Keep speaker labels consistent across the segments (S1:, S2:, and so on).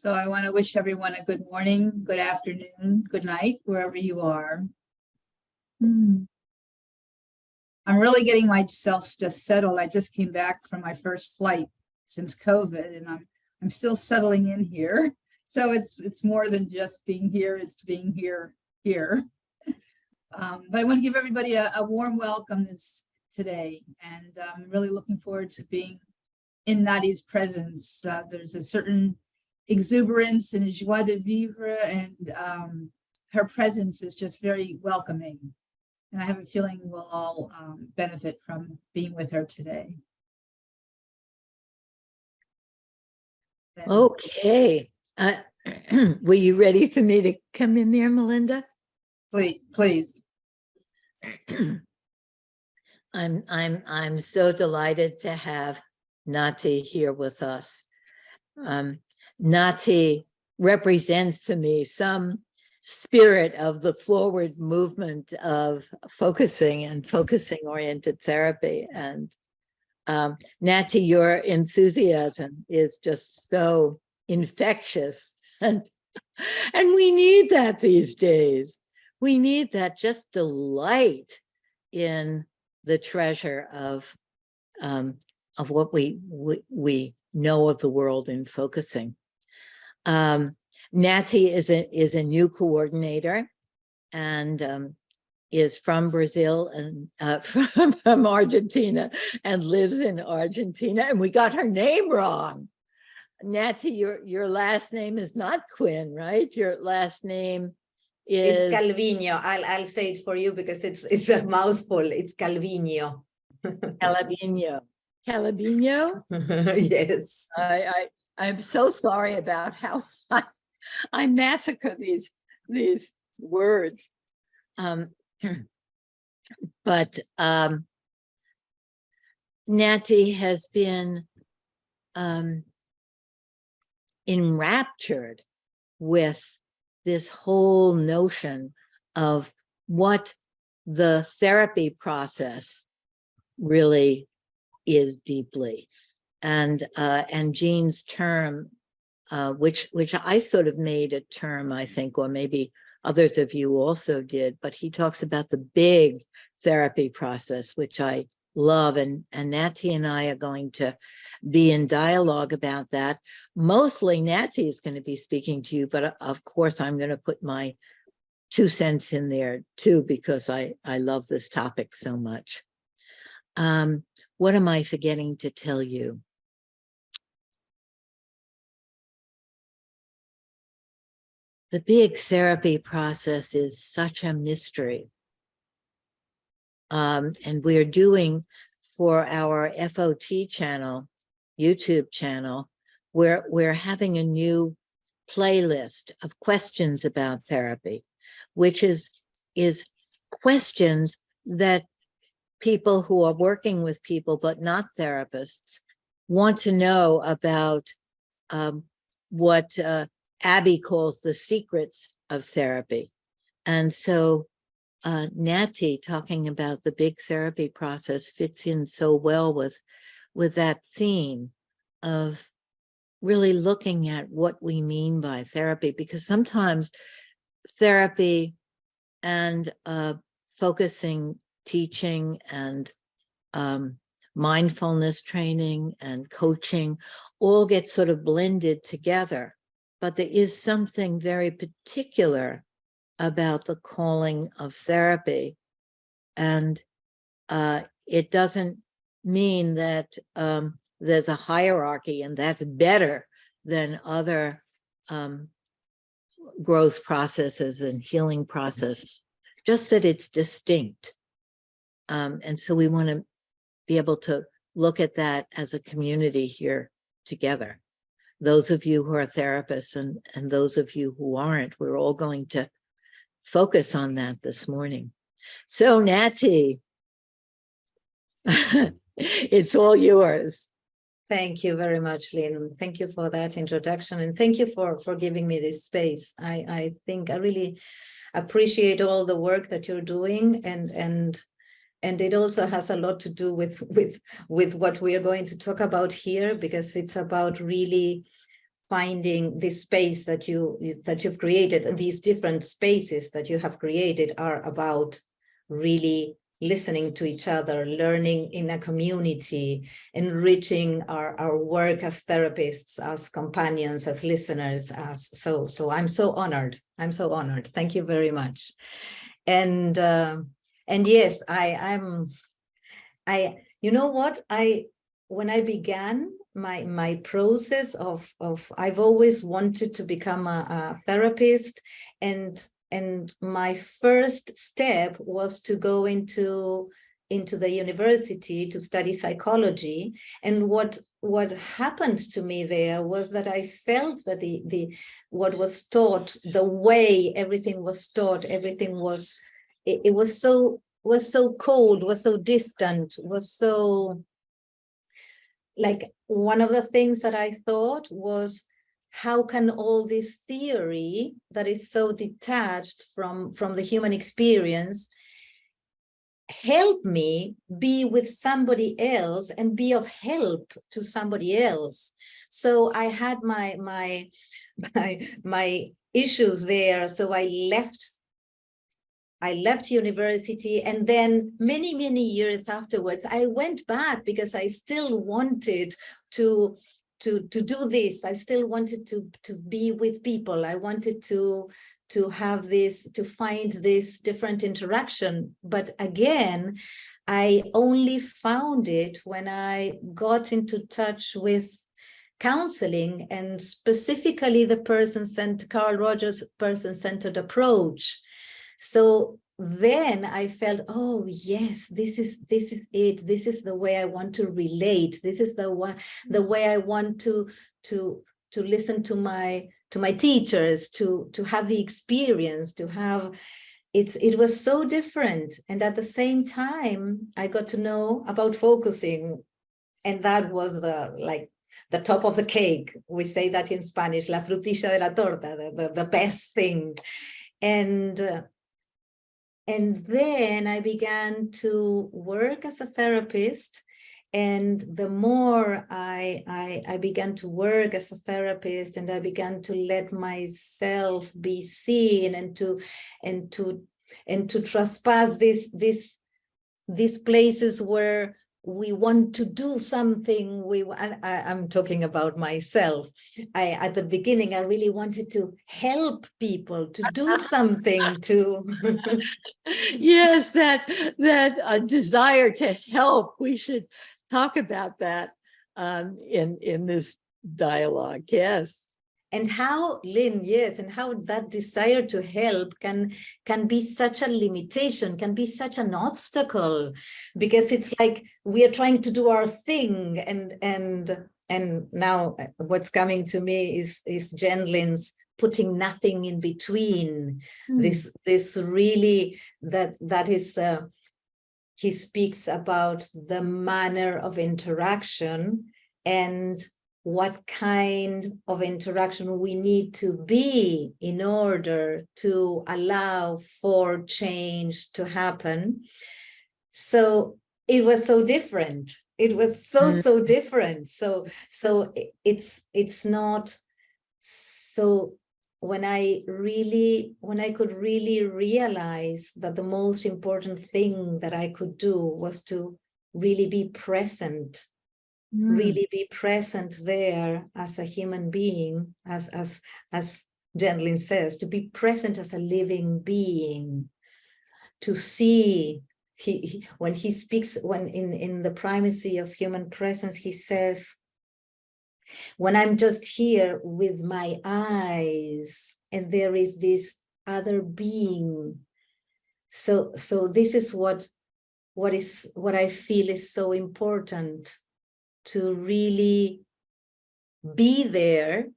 S1: So I want to wish everyone a good morning, good afternoon, good night, wherever you are. I'm really getting myself just settled. I just came back from my first flight since COVID, and I'm still settling in here. So it's more than just being here, it's being here. But I want to give everybody a warm welcome today, and I'm really looking forward to being in Naty's presence. There's a certain exuberance and joie de vivre, and her presence is just very welcoming. And I have a feeling we'll all benefit from being with her today.
S2: Okay. Were you ready for me to come in there, Melinda?
S1: Please.
S2: I'm so delighted to have Naty here with us. Naty represents for me some spirit of the forward movement of focusing and focusing-oriented therapy. And Naty, your enthusiasm is just so infectious, and we need that these days. We need that just delight in the treasure of what we know of the world in focusing. Naty is a new coordinator, and is from Brazil and from Argentina, and lives in Argentina. And we got her name wrong. Naty, your last name is not Quinn, right? Your last name is...
S3: It's Calvino. I'll say it for you because it's a mouthful. It's Calvino.
S2: Calvino. Calvino?
S3: Yes.
S2: I'm so sorry about how I massacre these words. But Naty has been enraptured with this whole notion of what the therapy process really is deeply. And Jean's term, which I sort of made a term, I think, or maybe others of you also did, but he talks about the big therapy process, which I love. And Naty and I are going to be in dialogue about that. Mostly Naty is going to be speaking to you, but of course I'm going to put my 2 cents in there too, because I love this topic so much. What am I forgetting to tell you? The big therapy process is such a mystery. And we're doing for our FOT channel, YouTube channel, we're having a new playlist of questions about therapy, which is questions that people who are working with people but not therapists want to know about what Abby calls the secrets of therapy. And so Naty talking about the big therapy process fits in so well with that theme of really looking at what we mean by therapy, because sometimes therapy and focusing teaching and mindfulness training and coaching all get sort of blended together. But there is something very particular about the calling of therapy. And it doesn't mean that there's a hierarchy and that's better than other growth processes and healing processes, just that it's distinct. And so we want to be able to look at that as a community here together. Those of you who are therapists and those of you who aren't, we're all going to focus on that this morning. So Naty, it's all yours.
S3: Thank you very much, Lynn. Thank you for that introduction, and thank you for giving me this space. I think I really appreciate all the work that you're doing, and it also has a lot to do with what we are going to talk about here, because it's about really finding this space that you've created. These different spaces that you have created are about really listening to each other, learning in a community, enriching our work as therapists, as companions, as listeners. So I'm so honored. I'm so honored. Thank you very much. And yes, you know what, when I began my process of I've always wanted to become a therapist, and my first step was to go into the university to study psychology. And what happened to me there was that I felt that what was taught, the way everything was taught, everything was, it was so cold, was so distant, was so, like, one of the things that I thought was, how can all this theory that is so detached from the human experience help me be with somebody else and be of help to somebody else? So I had my issues there. So I left university, and then many years afterwards, I went back because I still wanted to do this. I still wanted to be with people. I wanted to have this, to find this different interaction. But again, I only found it when I got into touch with counseling, and specifically the Carl Rogers person-centered approach. So then I felt, oh yes, this is it. This is the way I want to relate. This is the way I want to listen to my teachers, to have the experience, to have it was so different. And at the same time, I got to know about focusing, and that was the top of the cake. We say that in Spanish, la frutilla de la torta, the best thing. And then I began to work as a therapist. And the more I began to work as a therapist, and I began to let myself be seen, and to trespass these places where we want to do something. I'm talking about myself. At the beginning, I really wanted to help people, to do something, to.
S2: Yes, that desire to help. We should talk about that in this dialogue. Yes.
S3: And how, Lynn, yes, and how that desire to help can be such a limitation, can be such an obstacle, because it's like we are trying to do our thing, and now what's coming to me is Jen Lynn's putting nothing in between. This really, that is he speaks about the manner of interaction, and what kind of interaction we need to be in order to allow for change to happen. So it was so different. It was so different. So it's not so. When I could really realize that the most important thing that I could do was to really be present. Really be present there as a human being, as Jen Lynn says, to be present as a living being, to see. When he speaks, when in the primacy of human presence, he says, when I'm just here with my eyes and there is this other being. So this is what I feel is so important, to really be there.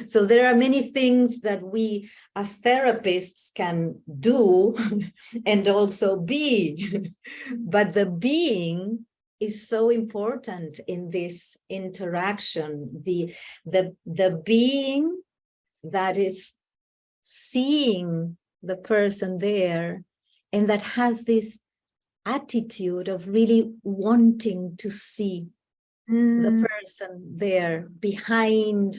S3: So there are many things that we as therapists can do and also be, but the being is so important in this interaction. The being that is seeing the person there, and that has this attitude of really wanting to see the person there behind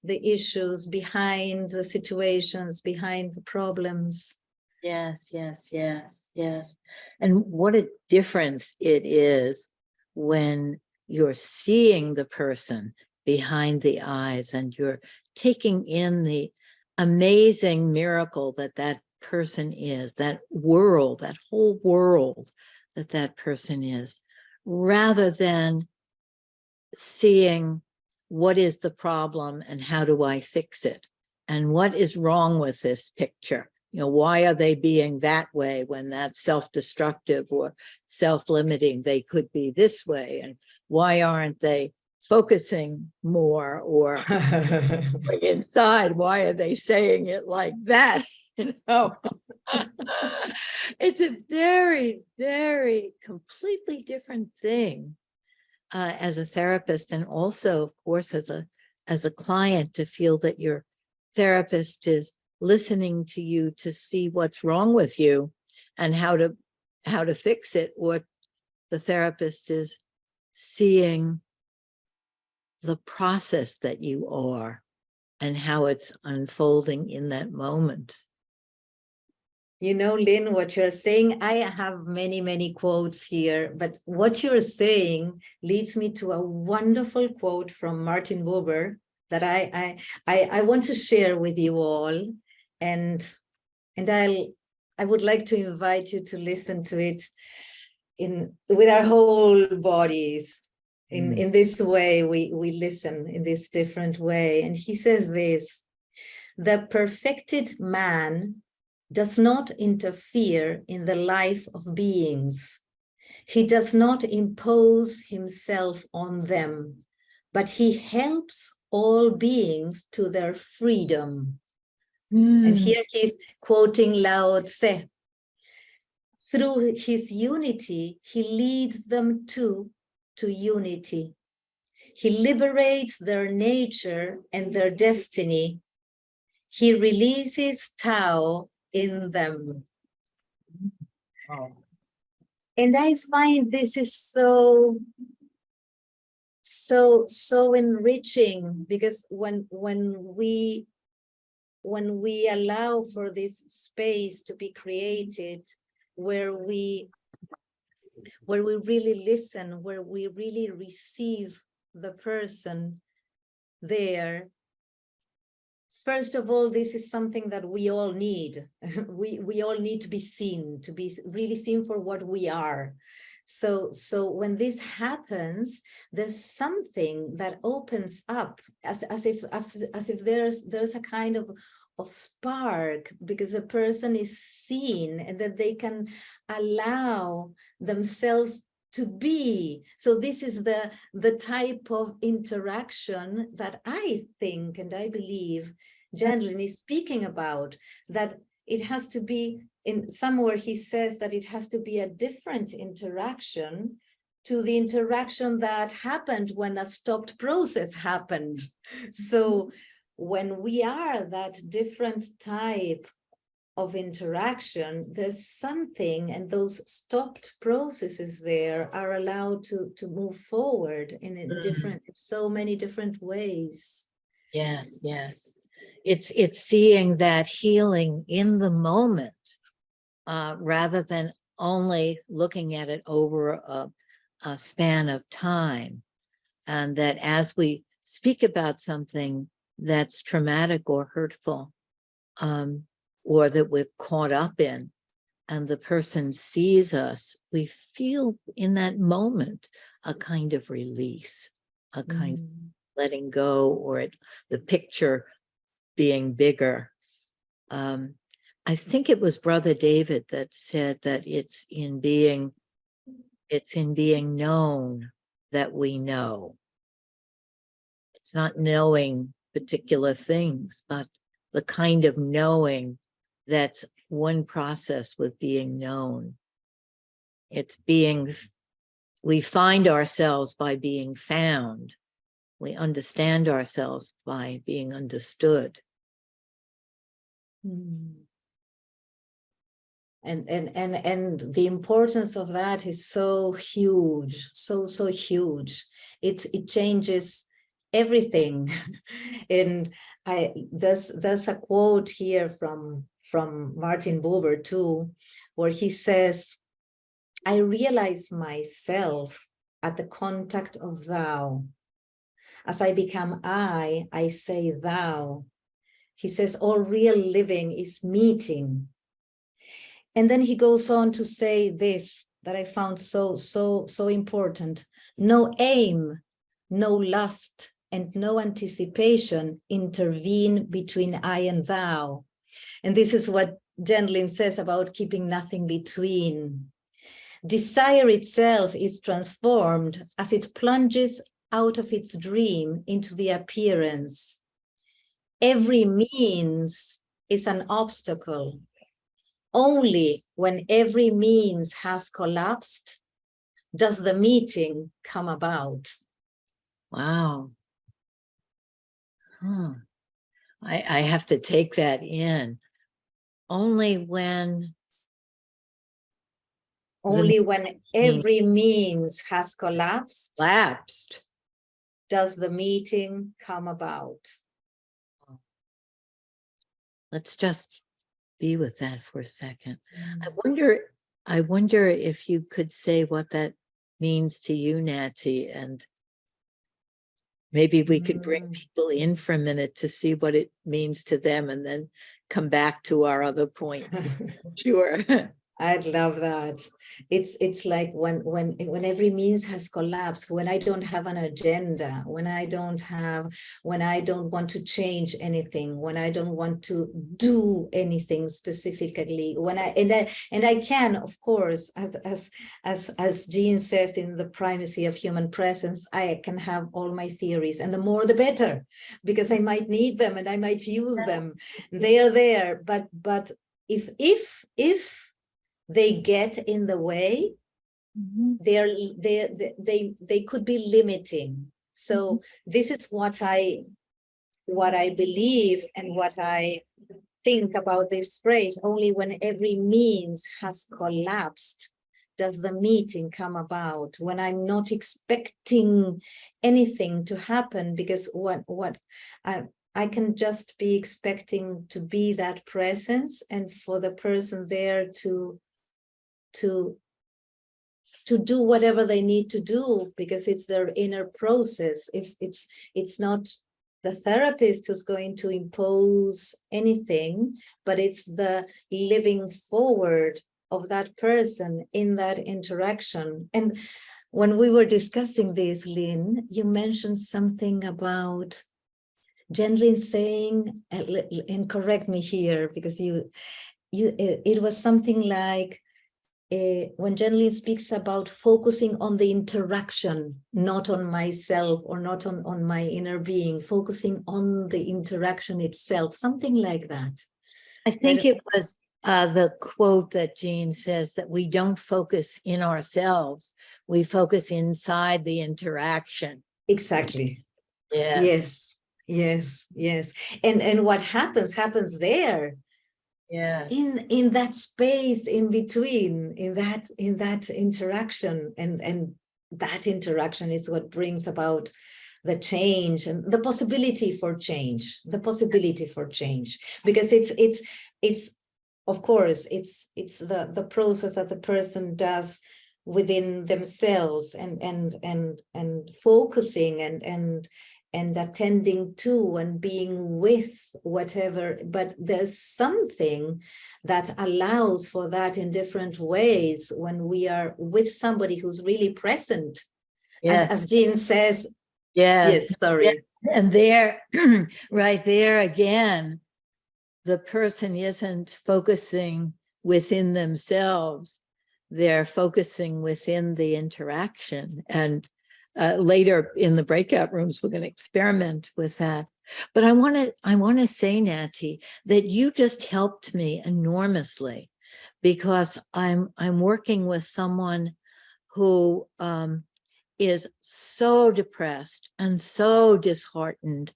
S3: the issues, behind the situations, behind the problems.
S2: Yes, yes, yes, yes. And what a difference it is when you're seeing the person behind the eyes and you're taking in the amazing miracle that that person is, that world, that whole world that that person is, rather than seeing what is the problem and how do I fix it? And what is wrong with this picture? You know, why are they being that way when that's self-destructive or self-limiting? They could be this way. And why aren't they focusing more or inside? Why are they saying it like that? You know, it's a very, very completely different thing as a therapist, and also, of course, as a client, to feel that your therapist is listening to you to see what's wrong with you and how to fix it, or the therapist is seeing the process that you are and how it's unfolding in that moment.
S3: You know, Lynn, what you're saying, I have many, many quotes here, but what you're saying leads me to a wonderful quote from Martin Buber that I want to share with you all. And I would like to invite you to listen to it with our whole bodies. In this way, we listen in this different way. And he says this: the perfected man does not interfere in the life of beings. He does not impose himself on them, but he helps all beings to their freedom. And here he's quoting Lao Tse. Through his unity, he leads them to unity. He liberates their nature and their destiny. He releases Tao in them.
S2: Oh.
S3: And I find this is so enriching, because when we allow for this space to be created where we really listen, where we really receive the person there. First of all, this is something that we all need. we all need to be seen, to be really seen for what we are. So when this happens, there's something that opens up as if there's a kind of spark, because the person is seen and that they can allow themselves to be. So this is the type of interaction that I think and I believe Jan is speaking about, that it has to be, in somewhere he says that it has to be a different interaction to the interaction that happened when a stopped process happened. So when we are that different type of interaction, there's something, and those stopped processes there are allowed to move forward in so many different ways.
S2: Yes, yes. It's seeing that healing in the moment, rather than only looking at it over a span of time. And that as we speak about something that's traumatic or hurtful, or that we're caught up in, and the person sees us, we feel in that moment a kind of release, a kind of letting go, or the picture being bigger. I think it was Brother David that said that it's in being known that we know. It's not knowing particular things, but the kind of knowing that's one process with being known. It's we find ourselves by being found. We understand ourselves by being understood.
S3: And the importance of that is so huge, so huge. It changes everything. And there's a quote here from Martin Buber too, where he says, I realize myself at the contact of thou. As I become I say thou. He says, all real living is meeting. And then he goes on to say this that I found so important. No aim, no lust, and no anticipation intervene between I and thou. And this is what Jen Lynn says about keeping nothing between. Desire itself is transformed as it plunges out of its dream into the appearance. Every means is an obstacle. Only when every means has collapsed does the meeting come about.
S2: Wow. I have to take that in. Only when
S3: every means has collapsed does the meeting come about.
S2: Let's just be with that for a second. I wonder if you could say what that means to you, Naty, and maybe we could bring people in for a minute to see what it means to them and then come back to our other points. Sure.
S3: I'd love that. It's like when every means has collapsed, when I don't have an agenda, when I don't want to change anything, when I don't want to do anything specifically, and I can, of course, as Jean says in The Primacy of Human Presence, I can have all my theories, and the more the better, because I might need them and I might use them. They are there, but if they get in the way, they could be limiting. So this is what I believe and what I think about this phrase. Only when every means has collapsed does the meeting come about. When I'm not expecting anything to happen, because what I can just be expecting to be that presence, and for the person there to do whatever they need to do, because it's their inner process. It's not the therapist who's going to impose anything, but it's the living forward of that person in that interaction. And when we were discussing this, Lynn, you mentioned something about Jen Lynn saying, and correct me here, because it was something like, when Jen Lynn speaks about focusing on the interaction, not on myself or not on my inner being, focusing on the interaction itself, something like that.
S2: I think it was the quote that Jean says, that we don't focus in ourselves, we focus inside the interaction.
S3: Exactly.
S2: Yes.
S3: Yes. And what happens there.
S2: Yeah.
S3: In that space in between, in that interaction, and that interaction is what brings about the change and the possibility for change, because it's of course it's the process that the person does within themselves, and focusing and attending to and being with whatever, but there's something that allows for that in different ways when we are with somebody who's really present.
S2: Yes.
S3: As Jean says.
S2: Yes.
S3: Sorry.
S2: Yeah. And there, right there again, the person isn't focusing within themselves, they're focusing within the interaction. And later in the breakout rooms, we're going to experiment with that. But I want to say, Naty, that you just helped me enormously, because I'm working with someone who is so depressed and so disheartened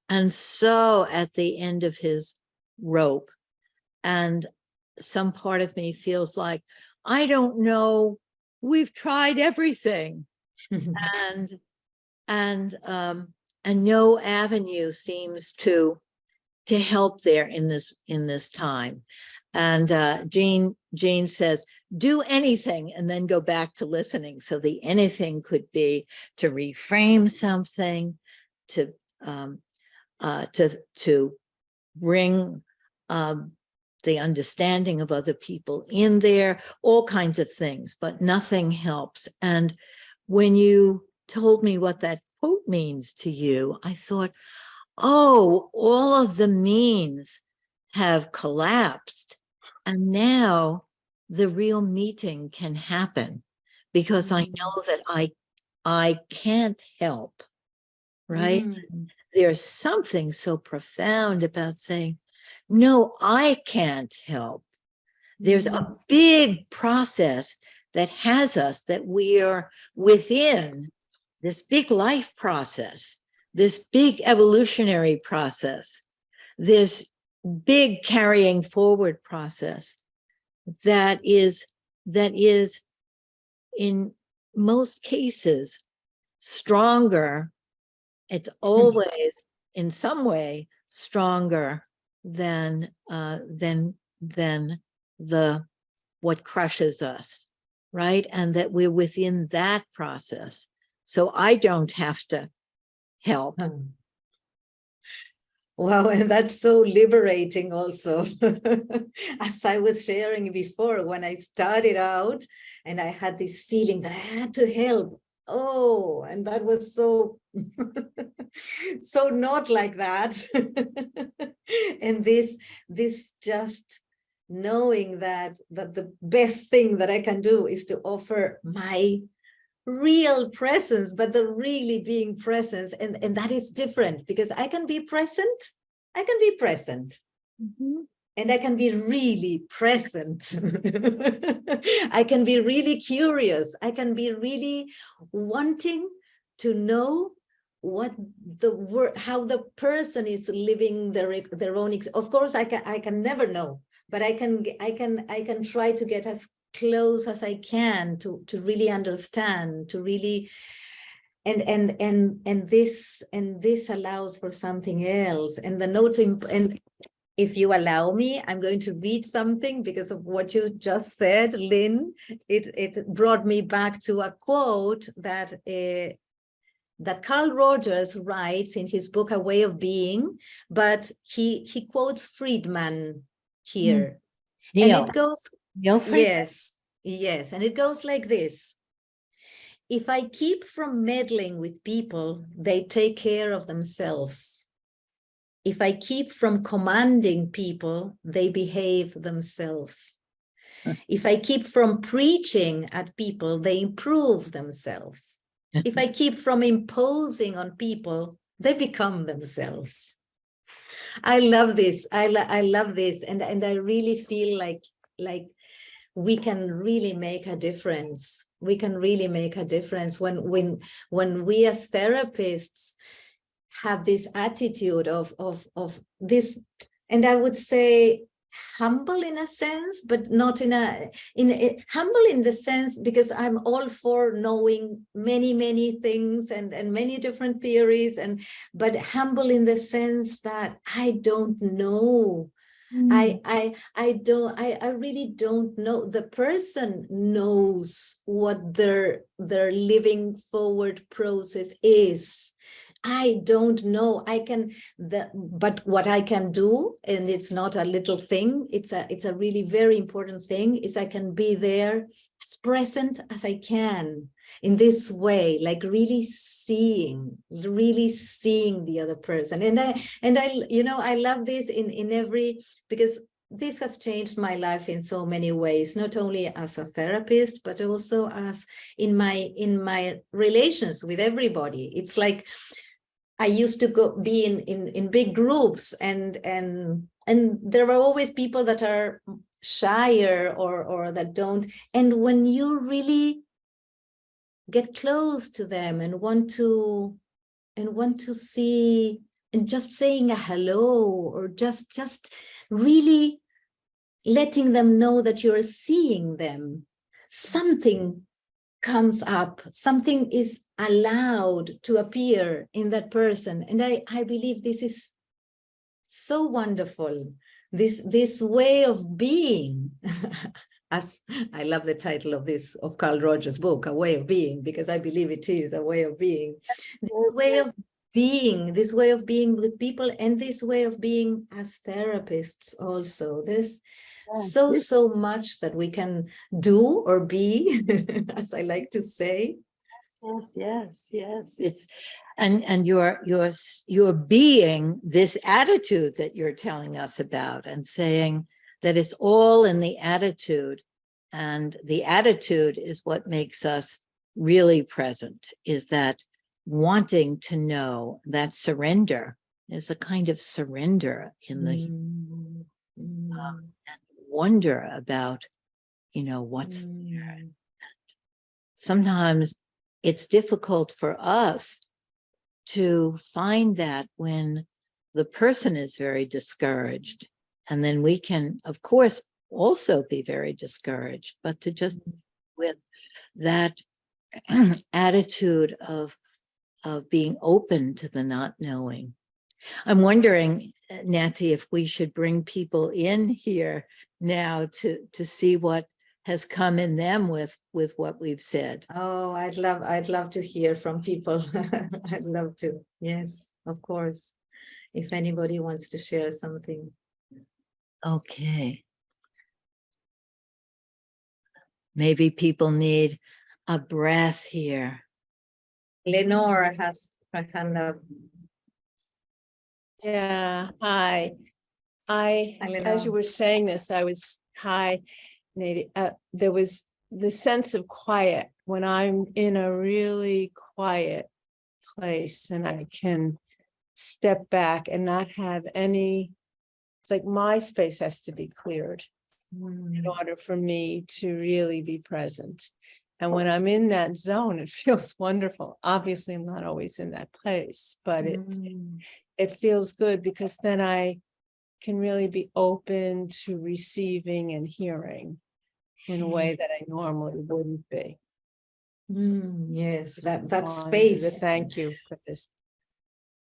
S2: and so at the end of his rope. And some part of me feels like, I don't know, we've tried everything. and and no avenue seems to help there in this time. And Jean says, do anything and then go back to listening. So the anything could be to reframe something, to bring the understanding of other people in there, all kinds of things, but nothing helps. And when you told me what that quote means to you, I thought, oh, all of the means have collapsed. And now the real meeting can happen, because I know that I can't help, right? There's something so profound about saying, no, I can't help. There's a big process that has us, that we are within this big life process, this big evolutionary process, this big carrying forward process that is in most cases stronger. It's always in some way stronger than the what crushes us, right? And that we're within that process. So I don't have to help.
S3: Wow, and that's so liberating also. As I was sharing before, when I started out and I had this feeling that I had to help. Oh, and that was so, so not like that. And this just knowing that the best thing that I can do is to offer my real presence, but the really being presence, and that is different, because I can be present, and I can be really present. I can be really curious. I can be really wanting to know what how the person is living their own. Of course, I can never know, but I can try to get as close as I can to really understand, to really, and this allows for something else. And the note, and if you allow me, I'm going to read something because of what you just said, Lynn. It brought me back to a quote that Carl Rogers writes in his book A Way of Being, but he quotes Friedman here.
S2: Neil.
S3: And it goes, yes, and it goes like this. If I keep from meddling with people, they take care of themselves. If I keep from commanding people, they behave themselves. If I keep from preaching at people, they improve themselves. If I keep from imposing on people, they become themselves. I love this. I love this. And I really feel like we can really make a difference. We can really make a difference when we as therapists have this attitude of this, and I would say humble in a sense, but not in a humble in the sense, because I'm all for knowing many things and many different theories, but humble in the sense that I don't know. I really don't know. The person knows what their living forward process is. I don't know. But what I can do, and it's not a little thing, it's a really very important thing, is I can be there as present as I can in this way, like really seeing the other person. And I love this in every, because this has changed my life in so many ways, not only as a therapist, but also as in my relations with everybody. It's like I used to be in big groups, and there are always people that are shyer or that don't. And when you really get close to them and want to see, and just saying a hello, or just really letting them know that you're seeing them, something comes up, something is allowed to appear in that person. And I believe this is so wonderful. This way of being, as I love the title of Carl Rogers' book, A Way of Being, because I believe it is a way of being. This way of being with people, and this way of being as therapists also. There's so much that we can do or be, as I like to say.
S2: Yes. It's and you're being this attitude that you're telling us about, and saying that it's all in the attitude, and the attitude is what makes us really present, is that wanting to know, that surrender. There's a kind of surrender in the and wonder about, what's there. Sometimes it's difficult for us to find that when the person is very discouraged, and then we can, of course, also be very discouraged, but to just with that attitude of being open to the not knowing. I'm wondering, Naty, if we should bring people in here now to see what has come in them with what we've said.
S3: Oh, I'd love to hear from people. I'd love to. Yes, of course. If anybody wants to share something.
S2: Okay. Maybe people need a breath here.
S3: Lenore has her hand up.
S4: Yeah, hi. As you were saying this, hi, Naty. There was the sense of quiet when I'm in a really quiet place and I can step back and not have it's like my space has to be cleared in order for me to really be present. And when I'm in that zone, it feels wonderful. Obviously, I'm not always in that place, but it feels good, because then I can really be open to receiving and hearing in a way that I normally wouldn't be.
S3: Yes, that
S4: Wanted
S3: space.
S4: to thank you for this.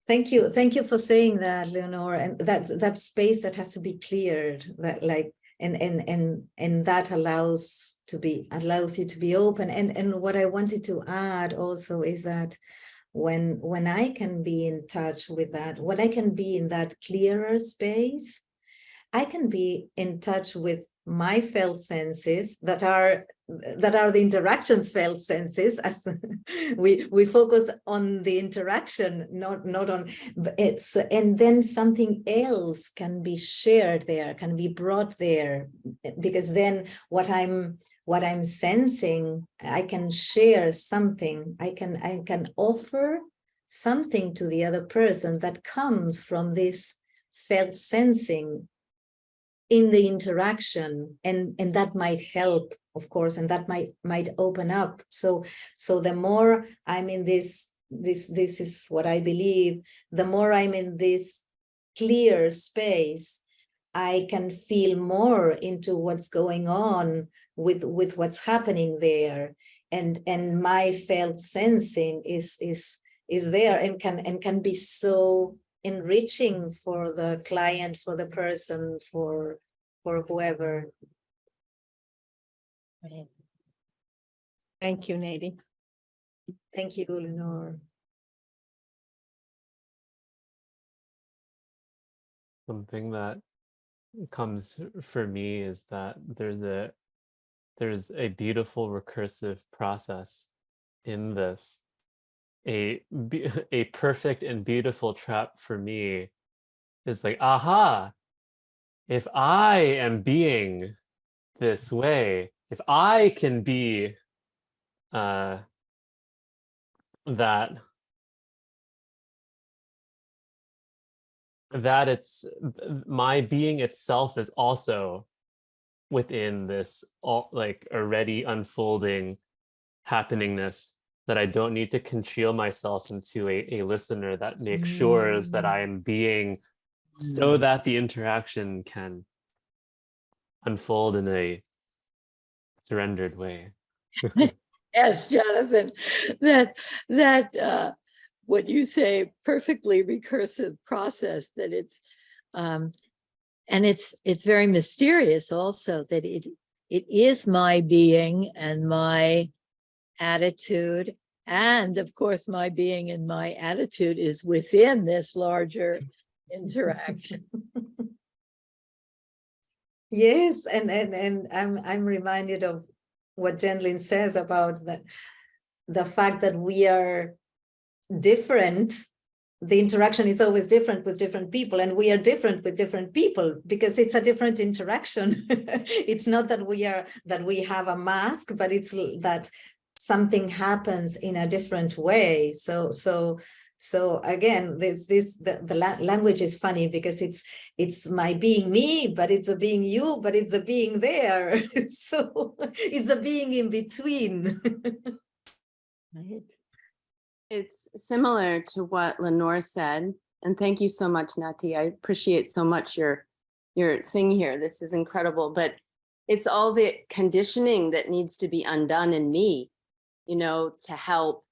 S3: Thank you for saying that, Leonore. And that space that has to be cleared, that like and that allows you to be open. And what I wanted to add also is that when I can be in touch with that, when I can be in that clearer space, I can be in touch with my felt senses that are the interactions felt senses, as we focus on the interaction, not on it's, and then something else can be shared there, can be brought there, because then what I'm sensing, I can share something, I can offer something to the other person that comes from this felt sensing in the interaction, and that might help, of course, and that might open up. So the more I'm in this is what I believe, the more I'm in this clear space, I can feel more into what's going on with what's happening there, and my felt sensing is there, and can be so enriching for the client, for the person, for whoever.
S4: Thank you, Naty.
S3: Thank you, Lenore.
S5: Something that comes for me is that there's a beautiful recursive process in this. A perfect and beautiful trap for me is like, aha, if I am being this way, if I can be that it's my being itself is also within this like already unfolding happeningness, that I don't need to congeal myself into a listener that makes sure that I am being so that the interaction can unfold in a surrendered way.
S2: Yes, Jonathan, that what you say, perfectly recursive process, that it's and it's very mysterious also, that it is my being and my attitude, and of course my being and my attitude is within this larger interaction.
S3: Yes, and I'm reminded of what Jen Lynn says about the fact that we are different. The interaction is always different with different people, and we are different with different people because it's a different interaction. It's not that we have a mask, but it's that something happens in a different way. So again, the language is funny because it's my being me, but it's a being you, but it's a being there. So it's a being in between.
S2: Right?
S6: It's similar to what Lenore said, and thank you so much, Naty. I appreciate so much your thing here. This is incredible, but it's all the conditioning that needs to be undone in me, you know, to help,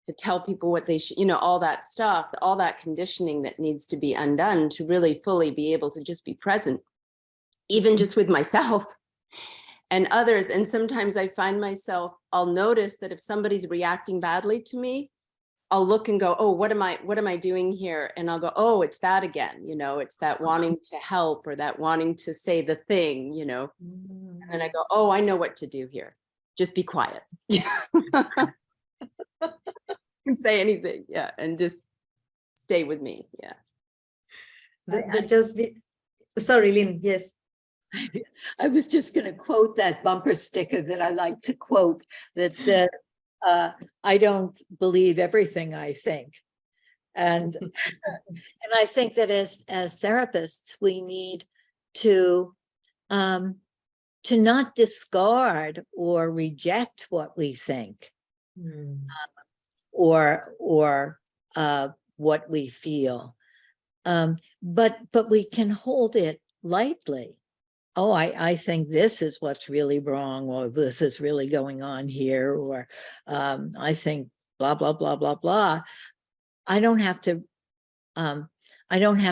S6: to tell people what they should, you know, all that stuff, all that conditioning that needs to be undone to really fully be able to just be present, even just with myself and others. And sometimes I find myself, I'll notice that if somebody's reacting badly to me, I'll look and go, oh, what am I doing here? And I'll go, oh, it's that again, you know, it's that wanting to help or that wanting to say the thing, you know. And then I go, oh, I know what to do here. Just be quiet. Can say anything, yeah, and just stay with me, yeah.
S3: Sorry, Lynn, yes.
S2: I was just going to quote that bumper sticker that I like to quote that said, I don't believe everything I think. And and I think that as therapists, we need to not discard or reject what we think, or what we feel, but we can hold it lightly. Oh, I think this is what's really wrong, or this is really going on here, or I think blah, blah, blah, blah, blah. I don't have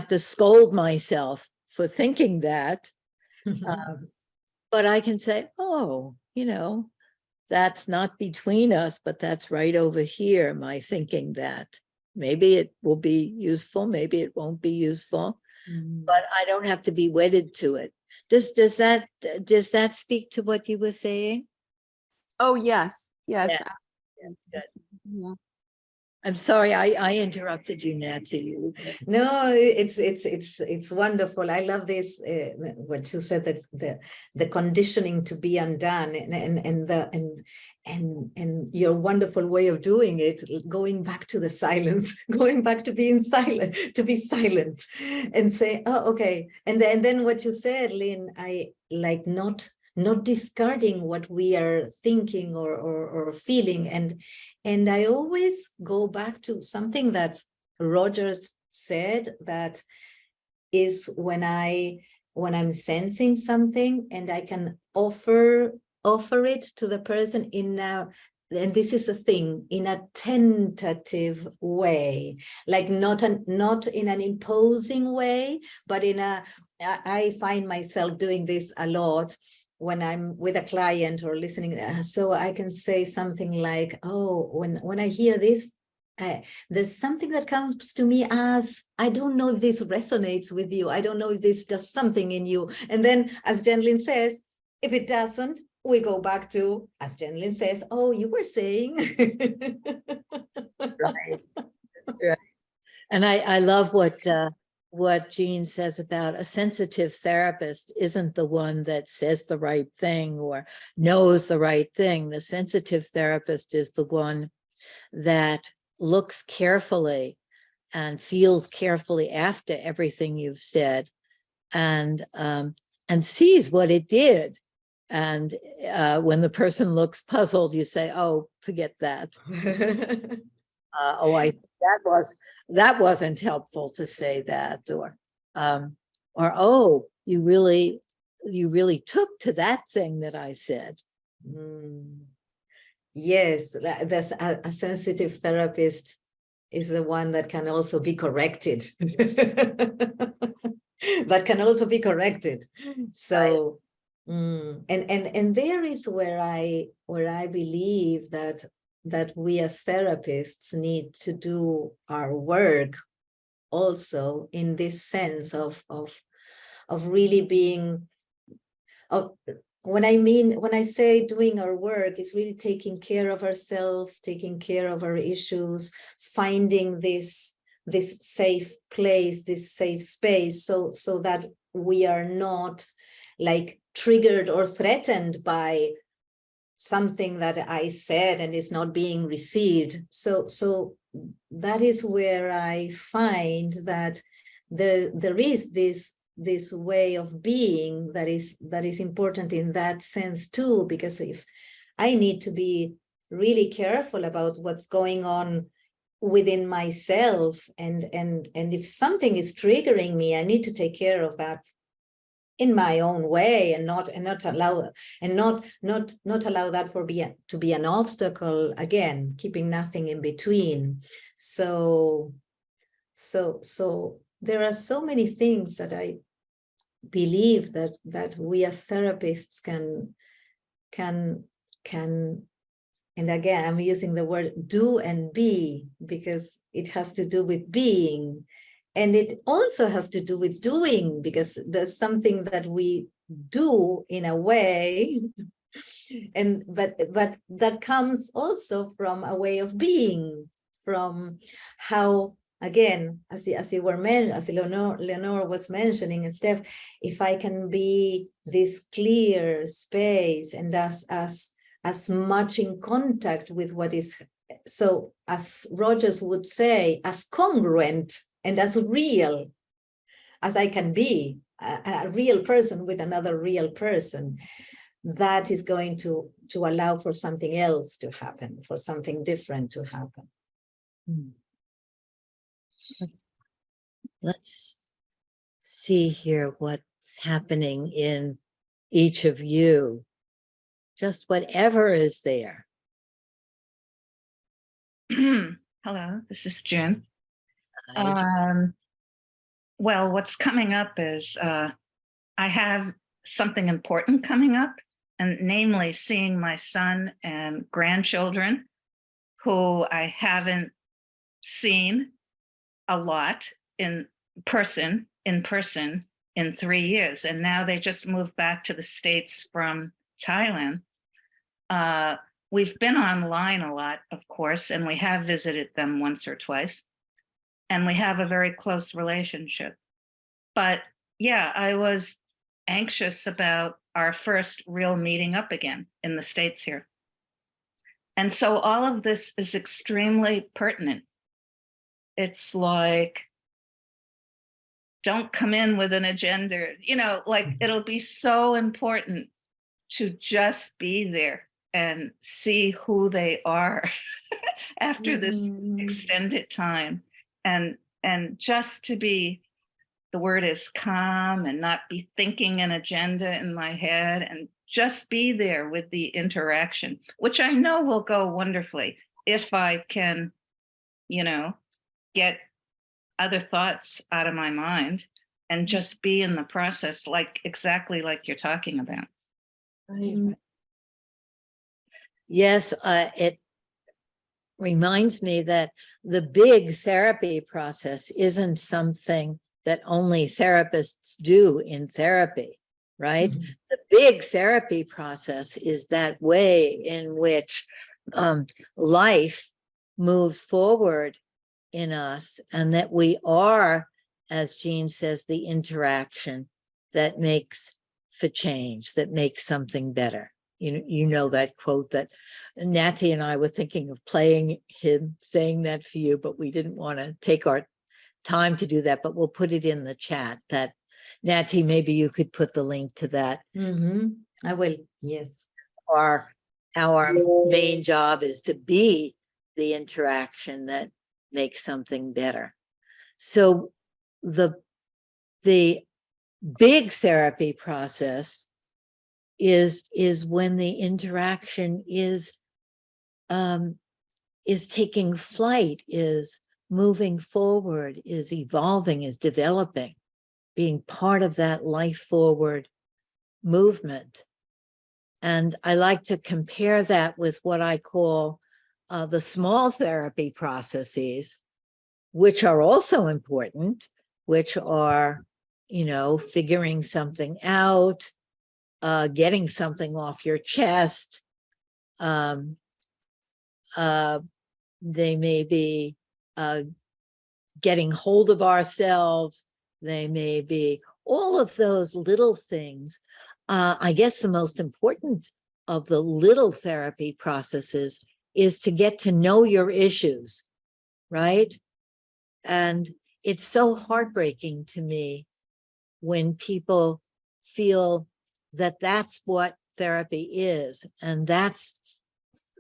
S2: to scold myself for thinking that, but I can say, oh, you know, that's not between us, but that's right over here, my thinking that. Maybe it will be useful, maybe it won't be useful, but I don't have to be wedded to it. Does that speak to what you were saying?
S6: Oh, yes, yes.
S2: Yeah. Yes, good.
S6: Yeah.
S2: I'm sorry, I interrupted you, Naty.
S3: No, it's wonderful. I love this, what you said, the conditioning to be undone, and your wonderful way of doing it, going back to the silence, going back to being silent, to be silent and say, oh, okay. And then what you said, Lynn, I like not discarding what we are thinking or feeling. And I always go back to something that Rogers said, that is when I'm sensing something and I can offer it to the person and this is a thing, in a tentative way, like not in an imposing way, but I find myself doing this a lot when I'm with a client or listening. So I can say something like, oh, when I hear this, there's something that comes to me as, I don't know if this resonates with you. I don't know if this does something in you. And then, as Jen Lynn says, if it doesn't, we go back to, as Jen Lynn says, oh, you were saying.
S2: Right. That's right. And I love what Jean says about a sensitive therapist isn't the one that says the right thing or knows the right thing. The sensitive therapist is the one that looks carefully and feels carefully after everything you've said, and sees what it did. And when the person looks puzzled, you say, "Oh, forget that." Oh, that wasn't helpful to say that, or oh, you really took to that thing that I said.
S3: Yes, there's a sensitive therapist is the one that can also be corrected. That can also be corrected. So, and there is where I believe that we as therapists need to do our work also, in this sense of really being when I say doing our work, it's really taking care of ourselves, taking care of our issues, finding this safe place, this safe space, so that we are not like triggered or threatened by something that I said and is not being received. So that is where I find that there is this way of being that is important in that sense too, because if I need to be really careful about what's going on within myself, and if something is triggering me, I need to take care of that in my own way, and not allow that to be an obstacle, again, keeping nothing in between. So there are so many things that I believe that we as therapists can, and again, I'm using the word do and be, because it has to do with being, and it also has to do with doing, because there's something that we do in a way, and but that comes also from a way of being, from how, again, as Leonor was mentioning, and Steph, if I can be this clear space and as much in contact with what is, so as Rogers would say, as congruent and as real as I can be, a real person with another real person, that is going to allow for something else to happen, for something different to happen.
S2: Let's see here what's happening in each of you. Just whatever is there.
S7: Hello, this is Jen. Well, what's coming up is I have something important coming up, and namely seeing my son and grandchildren who I haven't seen a lot in person in 3 years. And now they just moved back to the States from Thailand. We've been online a lot, of course, and we have visited them once or twice. And we have a very close relationship. But yeah, I was anxious about our first real meeting up again in the States here. And so all of this is extremely pertinent. It's like, don't come in with an agenda, like it'll be so important to just be there and see who they are after this extended time. And just to be, the word is calm, and not be thinking an agenda in my head, and just be there with the interaction, which I know will go wonderfully if I can, get other thoughts out of my mind and just be in the process, exactly like you're talking about.
S2: Yes, it reminds me that the big therapy process isn't something that only therapists do in therapy, right? Mm-hmm. The big therapy process is that way in which life moves forward in us, and that we are, as Jean says, the interaction that makes for change, that makes something better. You know that quote that Naty and I were thinking of playing him saying that for you, but we didn't want to take our time to do that, but we'll put it in the chat. That Naty, maybe you could put the link to that.
S3: I will, yes.
S2: Our main job is to be the interaction that makes something better. So the big therapy process is when the interaction is is taking flight, is moving forward, is evolving, is developing, being part of that life forward movement. And I like to compare that with what I call the small therapy processes, which are also important, which are, you know, figuring something out, getting something off your chest. They may be getting hold of ourselves. They may be all of those little things. I guess the most important of the little therapy processes is to get to know your issues, right? And it's so heartbreaking to me when people feel that that's what therapy is, and that's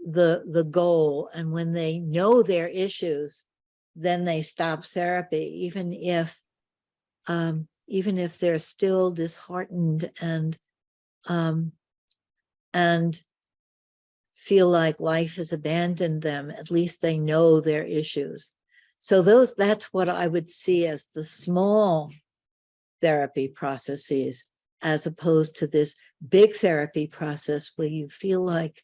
S2: the goal. And when they know their issues, then they stop therapy, even if they're still disheartened and feel like life has abandoned them. At least they know their issues. So that's what I would see as the small therapy processes, as opposed to this big therapy process where you feel like,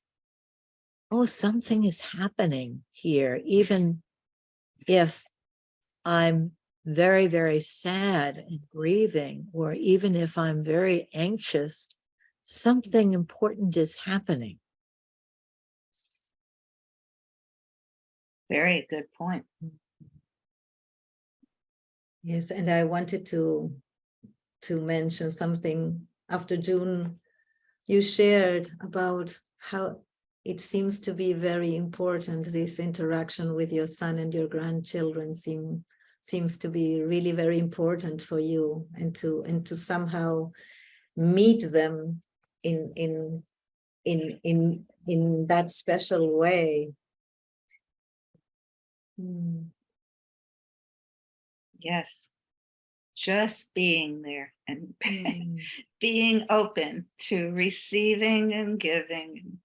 S2: oh, something is happening here, even if I'm very, very sad and grieving, or even if I'm very anxious, something important is happening.
S7: Very good point.
S3: Yes, and I wanted to mention something after June. You shared about how it seems to be very important, this interaction with your son and your grandchildren seems to be really very important for you, and to somehow meet them in that special way.
S7: Yes. Just being there and being open to receiving and giving.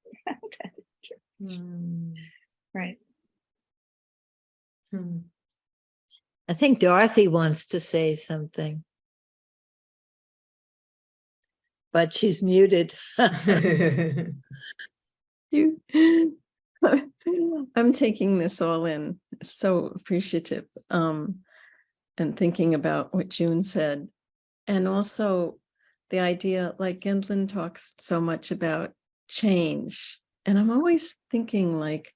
S7: Right.
S2: I think Dorothy wants to say something, but she's muted.
S4: I'm taking this all in, so appreciative, and thinking about what June said, and also the idea, like Lynn talks so much about change, and I'm always thinking, like,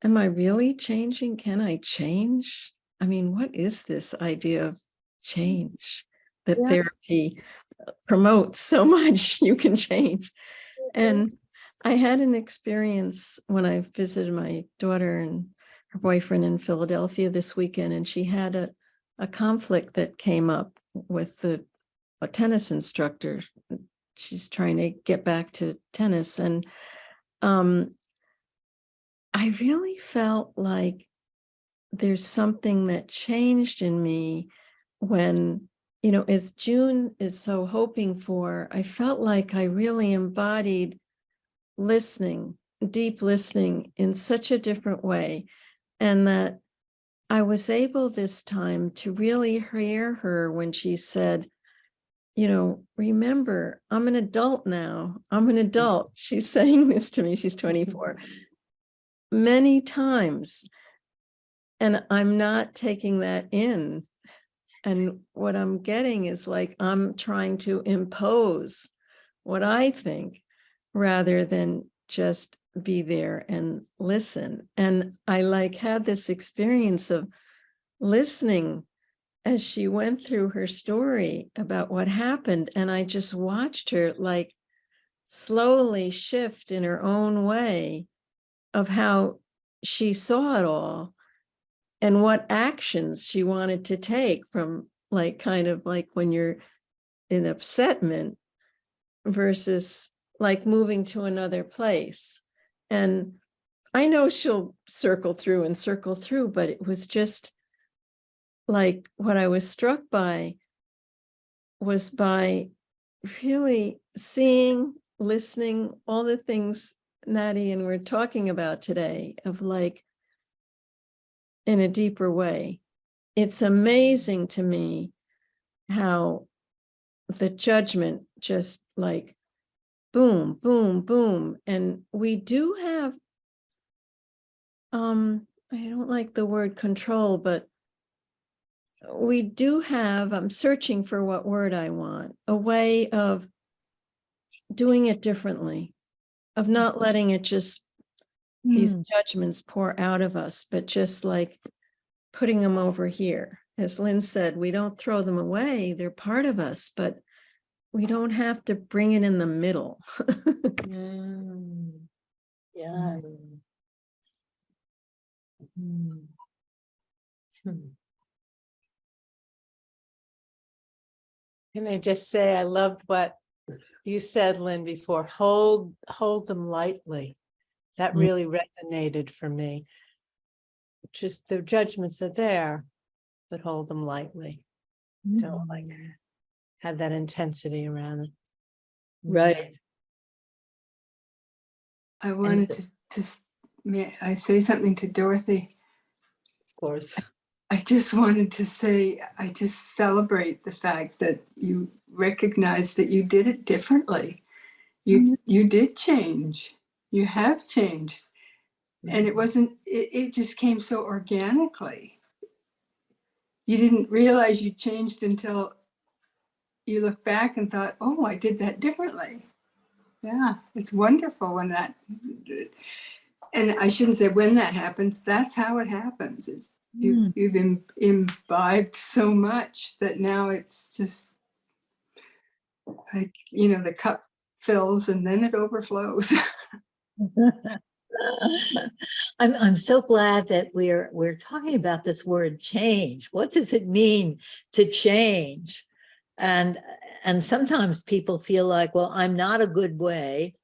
S4: am I really changing? Can I change? I mean, what is this idea of change that therapy promotes so much? You can change. And I had an experience when I visited my daughter and her boyfriend in Philadelphia this weekend, and she had a conflict that came up with a tennis instructor. She's trying to get back to tennis, and I really felt like there's something that changed in me when, you know, as June is so hoping for, I felt like I really embodied listening, deep listening in such a different way. And that I was able this time to really hear her when she said, you know, remember, I'm an adult now. I'm an adult. She's saying this to me. She's 24. Many times. And I'm not taking that in. And what I'm getting is like, I'm trying to impose what I think rather than just be there and listen. And I like had this experience of listening as she went through her story about what happened. And I just watched her like slowly shift in her own way of how she saw it all and what actions she wanted to take, from like kind of like when you're in upsetment versus like moving to another place. And I know she'll circle through, but it was just like what I was struck by was by really seeing, listening, all the things Naty and we're talking about today, of like, in a deeper way. It's amazing to me how the judgment just like boom, boom, boom. And we do have, I don't like the word control, but we do have, I'm searching for what word I want, a way of doing it differently, of not letting it just, these judgments pour out of us, but just like putting them over here. As Lynn said, we don't throw them away, they're part of us, but we don't have to bring it in the middle.
S2: Yeah.
S4: Can I just say, I loved what you said, Lynn, before, hold them lightly. That really resonated for me. Just the judgments are there, but hold them lightly. Don't like have that intensity around it.
S2: Right.
S8: I wanted may I say something to Dorothy?
S3: Of course.
S8: I just wanted to say, I just celebrate the fact that you recognize that you did it differently. You did change. You have changed. And it just came so organically. You didn't realize you changed until you look back and thought, oh, I did that differently. Yeah, it's wonderful when that, and I shouldn't say when that happens, that's how it happens. Is you've imbibed so much that now it's just like, the cup fills and then it overflows.
S2: I'm so glad that we're talking about this word change. What does it mean to change? And sometimes people feel like, well, I'm not a good way,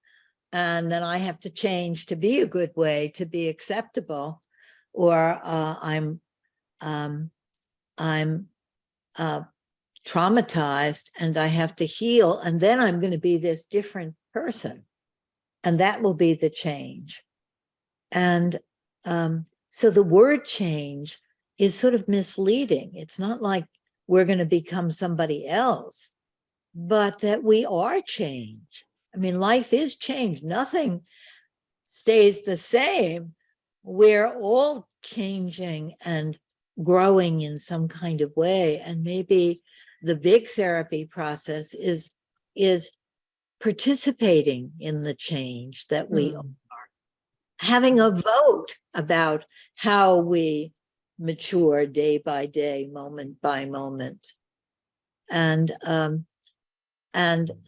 S2: and then I have to change to be a good way, to be acceptable, or I'm traumatized and I have to heal, and then I'm going to be this different person, and that will be the change. And so the word change is sort of misleading. It's not like we're going to become somebody else, but that we are change. I mean, life is change. Nothing stays the same. We're all changing and growing in some kind of way. And maybe the big therapy process is participating in the change that we are. Having a vote about how we mature day by day, moment by moment, and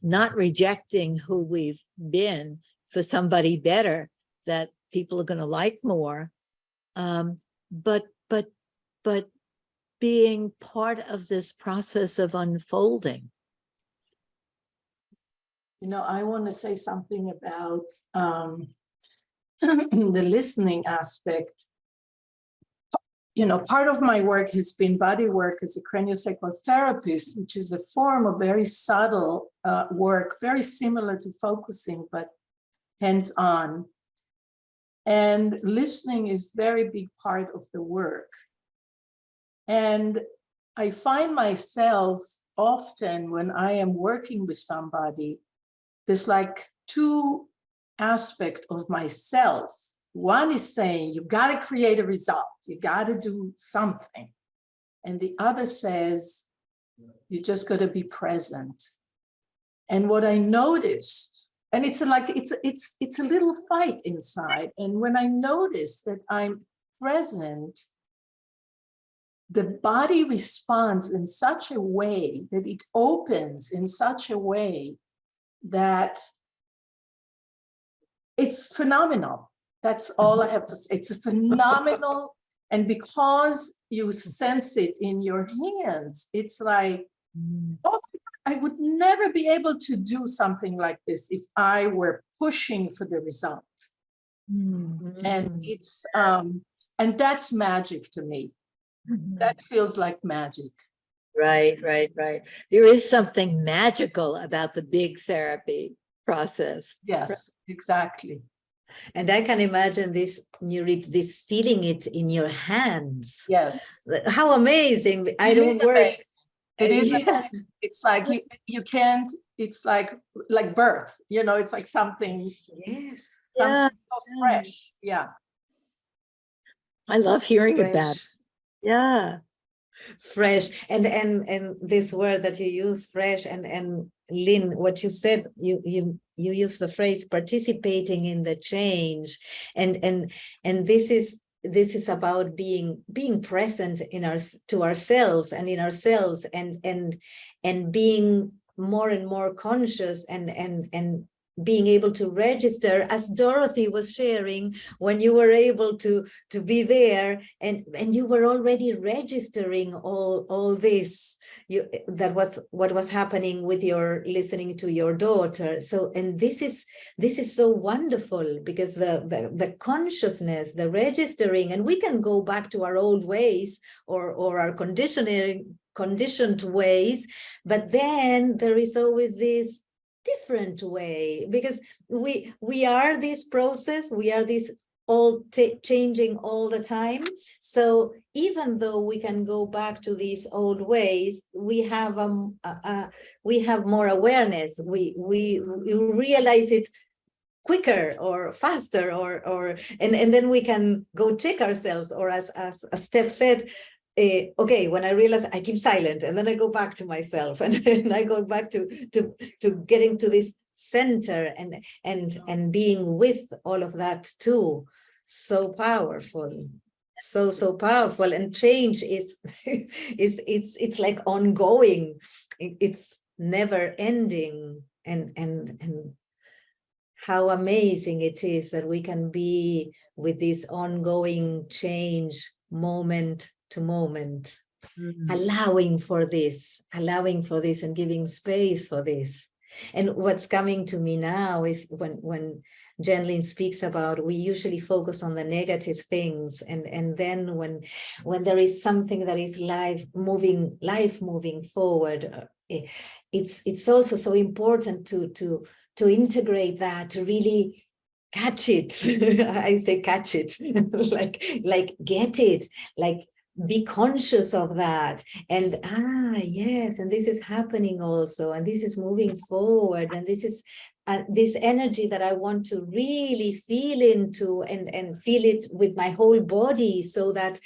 S2: not rejecting who we've been for somebody better that people are going to like more, but being part of this process of unfolding.
S9: I want to say something about the listening aspect. Part of my work has been body work as a craniosacral-therapist, which is a form of very subtle work, very similar to focusing, but hands-on. And listening is a very big part of the work. And I find myself often when I am working with somebody, there's like two aspects of myself. One is saying, you got to create a result. You got to do something. And the other says, you just got to be present. And what I noticed, and it's like, it's a little fight inside. And when I notice that I'm present, the body responds in such a way that it opens in such a way that it's phenomenal. That's all I have to say. It's a phenomenal, and because you sense it in your hands, it's like, oh, I would never be able to do something like this if I were pushing for the result. And it's and that's magic to me. That feels like magic.
S2: Right. There is something magical about the big therapy process.
S9: Yes, exactly.
S3: And I can imagine this, you read this, feeling it in your hands.
S9: Yes.
S3: How amazing. I
S9: It
S3: don't
S9: is
S3: work.
S9: amazing. It is
S3: Yeah.
S9: amazing. It's like you can't, it's like birth, you know, it's like something,
S3: Yes.
S2: Yeah,
S9: so fresh. Yeah.
S2: I love hearing about it.
S3: Fresh.
S2: Yeah.
S3: Fresh. And this word that you use, fresh, and Lynn, what you said, you use the phrase participating in the change. And this is about being present in to ourselves and in ourselves, and being more and more conscious, and being able to register, as Dorothy was sharing, when you were able to be there, and you were already registering all this. That was what was happening with your listening to your daughter. So, and this is so wonderful, because the consciousness, the registering, and we can go back to our old ways, or our conditioned ways, but then there is always this different way, because we are this process, we are this all changing all the time. So even though we can go back to these old ways, we have more awareness, we realize it quicker or faster, and then we can go check ourselves, or as Steph said, okay, when I realize, I keep silent, and then I go back to myself, and then I go back to getting to this center, and being with all of that too. So powerful, so powerful. And change is it's like ongoing. It's never ending, and how amazing it is that we can be with this ongoing change, moment to moment, allowing for this, and giving space for this. And what's coming to me now is when Jen Lynn speaks about, we usually focus on the negative things, and then when there is something that is life moving forward, it's also so important to integrate that, to really catch it. I say catch it, like get it, like be conscious of that, and yes, and this is happening also, and this is moving forward, and this is this energy that I want to really feel into, and feel it with my whole body, so that,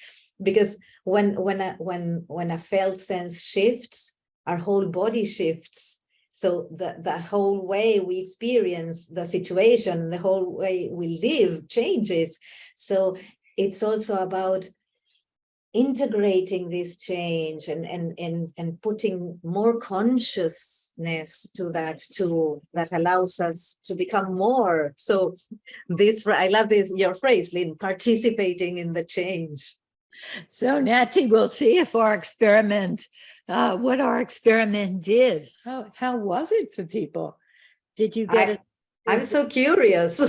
S3: because when a felt sense shifts, our whole body shifts. So the whole way we experience the situation, the whole way we live changes. So it's also about integrating this change, and putting more consciousness to that too, that allows us to become more. So this, I love this, your phrase, Lynn, participating in the change.
S2: So Naty, we'll see if our experiment, what our experiment did. How was it for people? Did you get it?
S3: I'm so curious.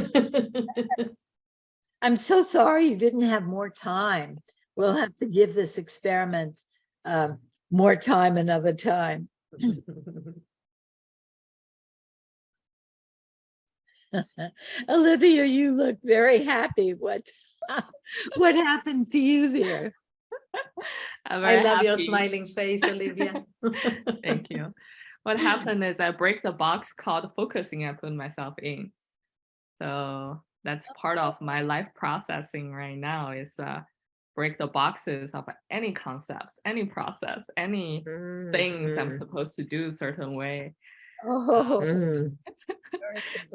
S2: I'm so sorry you didn't have more time. We'll have to give this experiment more time another time. Olivia, you look very happy. What happened to you there?
S3: I love your smiling face, Olivia.
S10: Thank you. What happened is I break the box called focusing I put myself in. So that's part of my life processing right now, is break the boxes of any concepts, any process, any things I'm supposed to do a certain way. So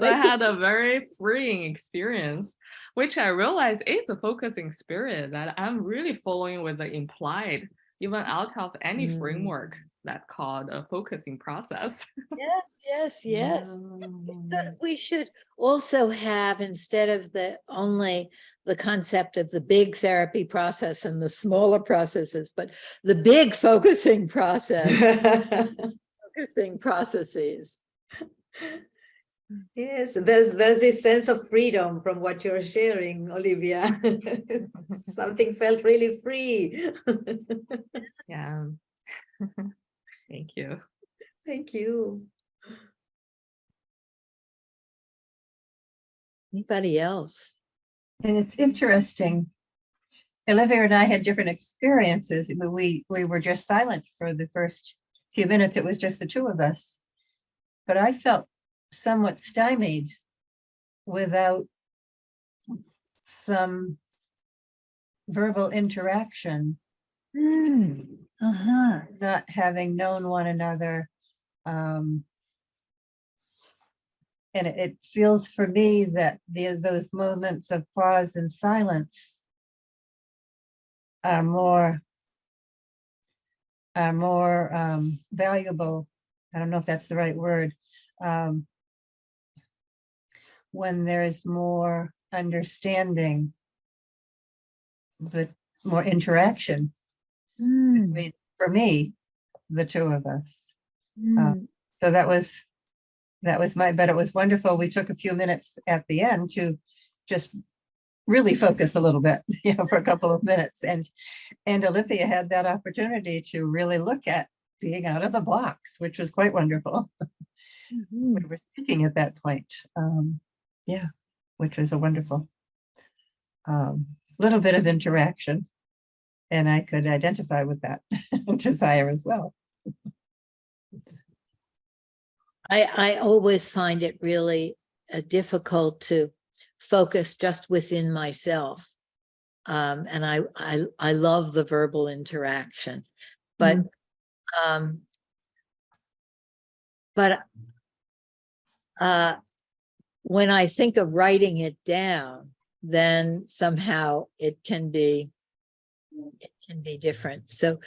S10: I had a very freeing experience, which I realized it's a focusing spirit that I'm really following with the implied, even out of any framework that called a focusing process.
S2: Yes. We should also have, instead of only the concept of the big therapy process and the smaller processes, but the big focusing process, focusing processes.
S3: Yes, there's this sense of freedom from what you're sharing, Olivia. Something felt really free.
S10: Yeah. Thank you.
S3: Thank you.
S2: Anybody else?
S11: And it's interesting. Olivia and I had different experiences. We were just silent for the first few minutes. It was just the two of us. But I felt somewhat stymied without some verbal interaction, not having known one another. And it feels for me that those moments of pause and silence are more valuable. I don't know if that's the right word. When there's more understanding, but more interaction between, for me, the two of us. So that was but it was wonderful. We took a few minutes at the end to just really focus a little bit, for a couple of minutes. And Olivia had that opportunity to really look at being out of the box, which was quite wonderful. We were speaking at that point. Which was a wonderful little bit of interaction. And I could identify with that desire as well.
S2: I always find it really difficult to focus just within myself. And I love the verbal interaction, but when I think of writing it down, then somehow it can be different. So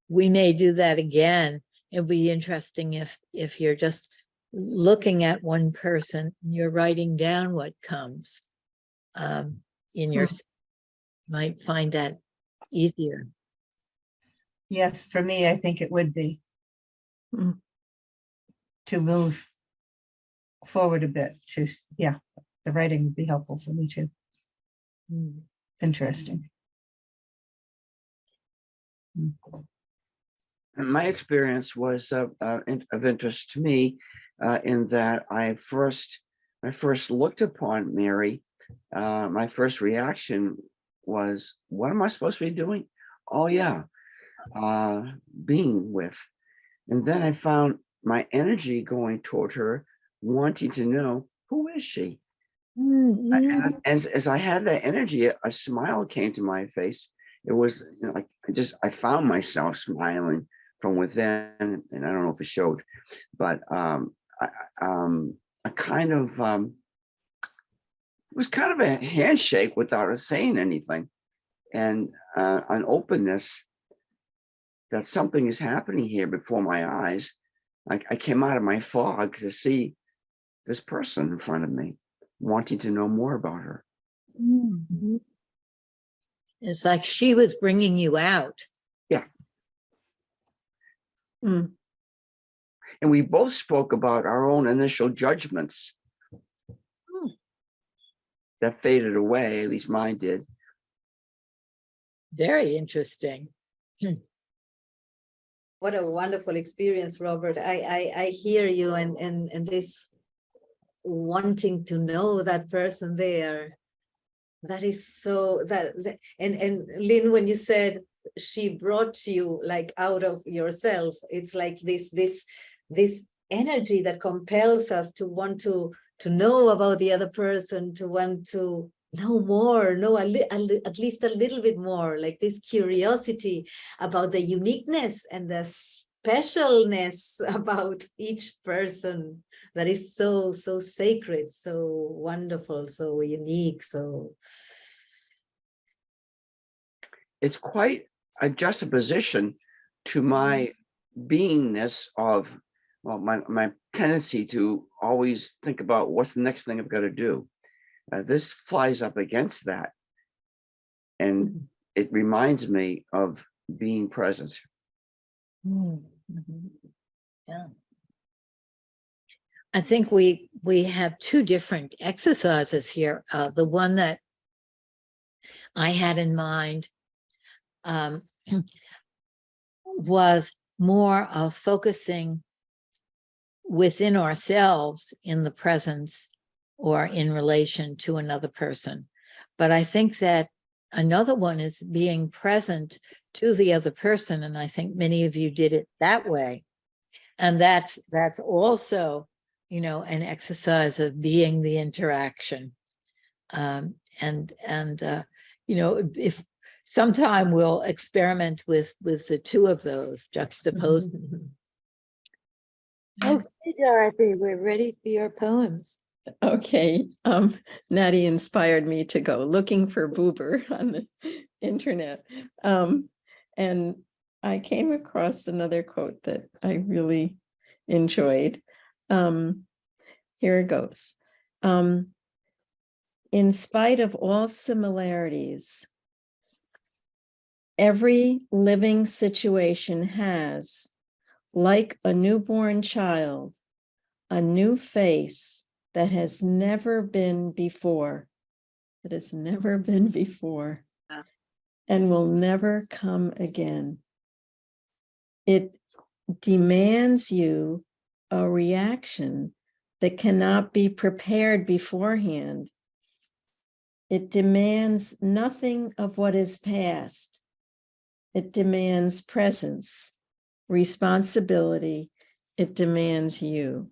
S2: we may do that again. It'd be interesting if you're just looking at one person and you're writing down what comes in your, might find that easier.
S11: Yes, for me, I think it would be to move forward a bit. The writing would be helpful for me too. It's interesting.
S12: And my experience was of interest to me in that I first looked upon Mary. My first reaction was, what am I supposed to be doing? Oh yeah, being with. And then I found my energy going toward her, wanting to know, who is she? As I had that energy, a smile came to my face. It was like I found myself smiling from within, and I don't know if it showed, but a kind of it was kind of a handshake without us saying anything, and an openness that something is happening here before my eyes. I came out of my fog to see this person in front of me, wanting to know more about her.
S2: It's like she was bringing you out.
S12: Yeah. And we both spoke about our own initial judgments that faded away, at least mine did.
S2: Very interesting.
S3: What a wonderful experience, Robert. I hear you and this wanting to know that person there. That is so and Lynn, when you said she brought you like out of yourself, it's like this energy that compels us to want to know about the other person, to want to know more, know at least a little bit more, like this curiosity about the uniqueness and the specialness about each person that is so sacred, so wonderful, so unique. So
S12: it's quite a juxtaposition to my beingness of, well, my tendency to always think about what's the next thing I've got to do. This flies up against that, and it reminds me of being present.
S2: Yeah. I think we have two different exercises here. The one that I had in mind was more of focusing within ourselves in the presence or in relation to another person. But I think that another one is being present to the other person. And I think many of you did it that way. And that's also, you know, an exercise of being the interaction. You know, if sometime we'll experiment with the two of those juxtaposed. Okay, Dorothy, we're ready for your poems.
S4: Okay, Naty inspired me to go looking for Boober on the internet. And I came across another quote that I really enjoyed. Here it goes. In spite of all similarities, every living situation has, like a newborn child, a new face that has never been before, and will never come again. It demands you a reaction that cannot be prepared beforehand. It demands nothing of what is past. It demands presence, responsibility. It demands you.